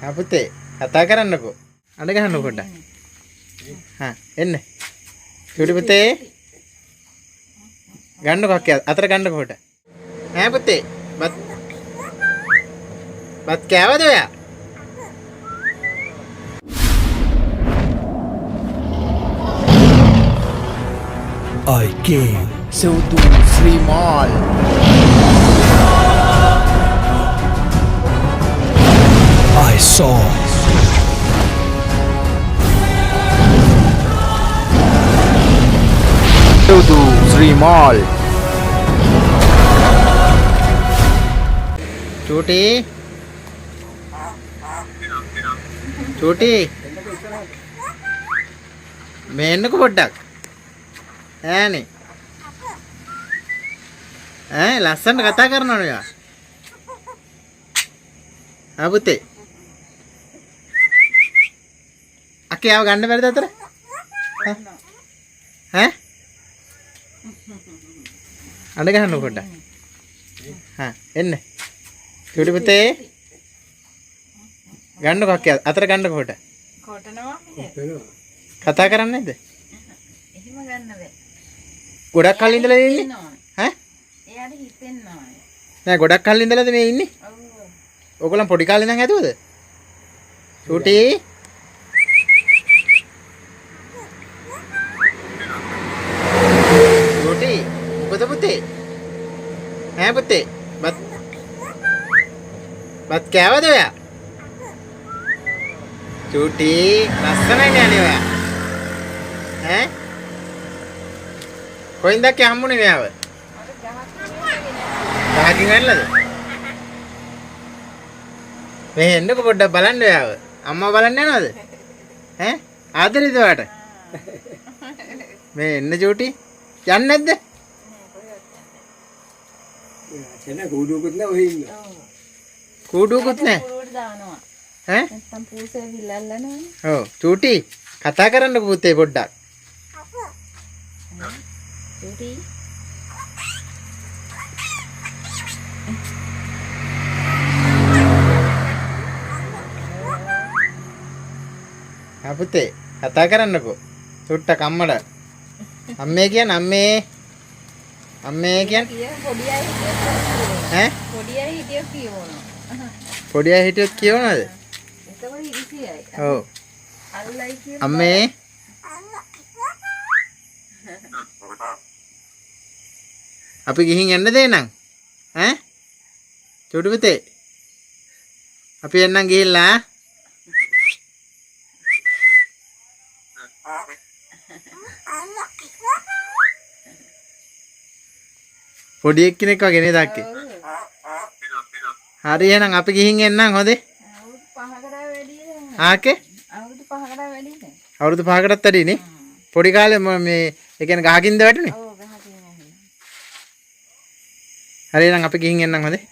අපුතේ කතා කරන්නකෝ. අඬ ගහන්නකෝ පොඩ්ඩක්. හා එන්න. චූටි පුතේ. ගන්නකෝ අක්කේ අතර ගන්නකෝ පොඩ්ඩක්. ඈ පුතේ. බත් කෑවද ඔයා? I came. Sewdu Sri Mall. I saw. Sewdu Sri Mall. Cuti. Cuti. Menuk podak. ඈනේ ලස්සනට කතා කරනවනේ යා. පුතේ. අක්කේ ආව ගන්න බැරිද අතර? ඈ? අඬ ගහන්න පොඩ්ඩක්. හා එන්න. චූටි පුතේ. ගන්නකො අක්කේ අතර ගන්නකො පොඩ්ඩක්. කොටනවා. කතා කරන්නේ නැද්ද? එහෙම ගන්න බෑ. ගොඩක් කල් ඉඳලා ඉන්නේ ඈ එයාට හිතෙන්න ඕනේ නෑ ගොඩක් කල් ඉඳලාද මේ ඉන්නේ ඔව් ඕගොල්ලන් පොඩි කාලේ ඉඳන් ඇදුවද චූටි චූටි මොකද පුතේ ඈ පුතේ බත් කෑවද ඔයා චූටි ලස්සනයි නේ ඔයා ඈ කොයින්දක් හම්බුනේ මෙයාව? ගහකින් වැන්නද? මේ එන්නකො පොඩ්ඩක් බලන්න මෙයාව. අම්මා බලන්න යනවද? ඈ? ආදරේද ඔයාට? මේ එන්න චූටි. යන්නේ නැද්ද? එන කූඩුවකුත් නැහැ ඔහෙ ඉන්න. කූඩුවකුත් නැහැ. කූඩුවට දානවා. ඈ? නැත්තම් පූසේ විල්ලල්ලනවනේ. ඔව් චූටි කතා කරන්නකො පුතේ පොඩ්ඩක්. චූටි පුතේ කතා කරන්නකෝ චුට්ටක් අම්මට අම්මේ කියන්න අම්මේ කියන්න පොඩි අය ඈ පොඩි අය හිටියොත් කියවනවා. පොඩි අය හිටියොත් කියවනවද? එතකොට ඉරිසියයි. ඔව් අල්ලයි කියන අම්මේ අපි ගිහින් යන්න දෙන්නම් ඈ චුටි පුතේ අපි එන්නම් ගිහිල්ලා පොඩි එක්කෙනෙක් වගේ නේද අක්කේ හරි එහෙනම් අපි ගිහින් එන්නම් හොඳේ අවුරුදු 5කට වැඩි නේ. ආකේ අවුරුදු 5කට වැඩි නේ. අවුරුදු 5කටත් වැඩි නේ පොඩි කාලේ මේ ඒ කියන්නේ ගහකින්ද වැටුනේ ඔව් ගහකින් ඇහිලා. හරි එහෙනම් අපි ගිහින් එන්නම් හොඳේ